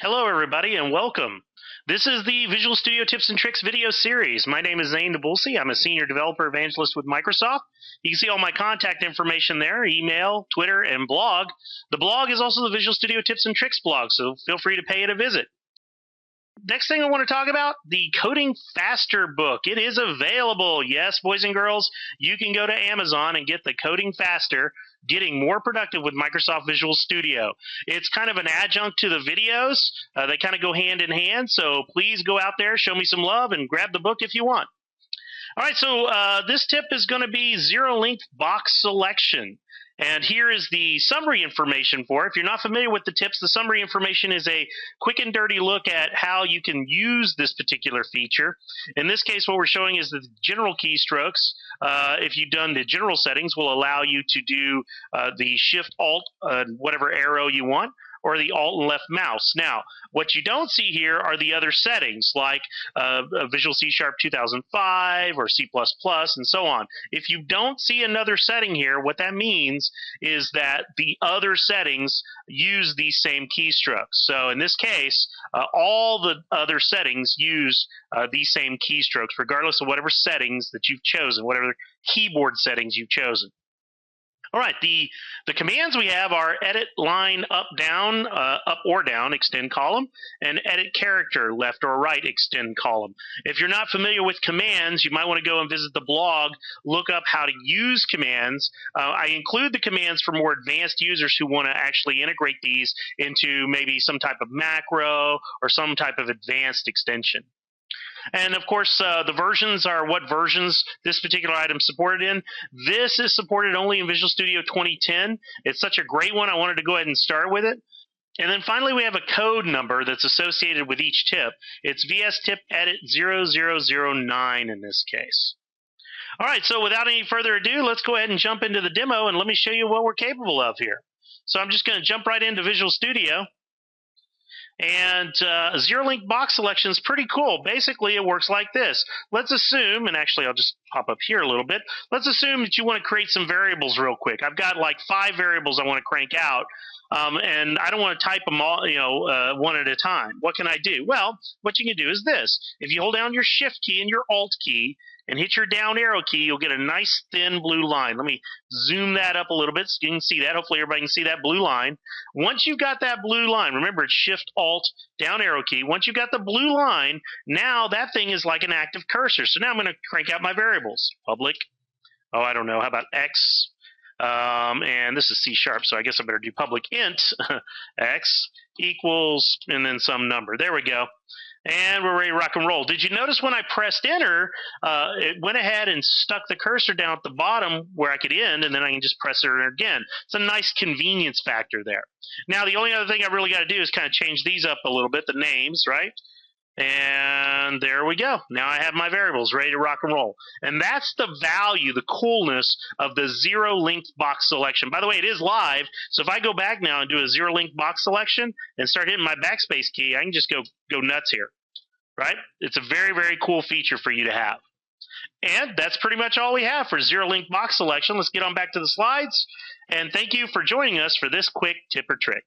Hello, everybody, and welcome. This is the Visual Studio Tips and Tricks video series. My name is Zane Nabulsi. I'm a Senior Developer Evangelist with Microsoft. You can see all my contact information there, email, Twitter, and blog. The blog is also the Visual Studio Tips and Tricks blog, so feel free to pay it a visit. Next thing I want to talk about, the Coding Faster book. It is available. Yes, boys and girls, you can go to Amazon and get the Coding Faster, Getting More Productive with Microsoft Visual Studio. It's kind of an adjunct to the videos. They kind of go hand in hand, so please go out there, show me some love, and grab the book if you want. All right, so this tip is going to be zero-length box selection. And here is the summary information for it. If you're not familiar with the tips, the summary information is a quick and dirty look at how you can use this particular feature. In this case, what we're showing is the general keystrokes. If you've done the general settings, will allow you to do the Shift-Alt, whatever arrow you want, or the Alt and left mouse. Now, what you don't see here are the other settings, like Visual C# 2005 or C++ and so on. If you don't see another setting here, what that means is that the other settings use these same keystrokes. So in this case, all the other settings use these same keystrokes, regardless of whatever settings that you've chosen, whatever keyboard settings you've chosen. All right, the commands we have are edit line up, down, up or down, extend column, and edit character, left or right, extend column. If you're not familiar with commands, you might want to go and visit the blog, look up how to use commands. I include the commands for more advanced users who want to actually integrate these into maybe some type of macro or some type of advanced extension. And of course, the versions are what versions this particular item is supported in. This is supported only in Visual Studio 2010. It's such a great one, I wanted to go ahead and start with it. And then finally, we have a code number that's associated with each tip. It's vstipEdit0009 in this case. All right, so without any further ado, let's go ahead and jump into the demo, and let me show you what we're capable of here. So I'm just going to jump right into Visual Studio. And zero-link box selection is pretty cool. Basically, it works like this. Let's assume, and actually I'll just pop up here a little bit. Let's assume that you want to create some variables real quick. I've got like 5 variables I want to crank out, and I don't want to type them all, one at a time. What can I do? Well, what you can do is this. If you hold down your Shift key and your Alt key, and hit your down arrow key, you'll get a nice thin blue line. Let me zoom that up a little bit so you can see that. Hopefully everybody can see that blue line. Once you've got that blue line, remember it's Shift, Alt, down arrow key. Once you've got the blue line, now that thing is like an active cursor. So now I'm going to crank out my variables. Public, I don't know, how about X? And this is C#, so I guess I better do public int X equals, and then some number. There we go. And we're ready to rock and roll. Did you notice when I pressed enter, it went ahead and stuck the cursor down at the bottom where I could end, and then I can just press enter again. It's a nice convenience factor there. Now, the only other thing I really got to do is kind of change these up a little bit, the names, right? And there we go. Now I have my variables ready to rock and roll. And that's the value, the coolness of the zero-length box selection. By the way, it is live, so if I go back now and do a zero-length box selection and start hitting my backspace key, I can just go nuts here, right? It's a very, very cool feature for you to have. And that's pretty much all we have for zero-length box selection. Let's get on back to the slides. And thank you for joining us for this quick tip or trick.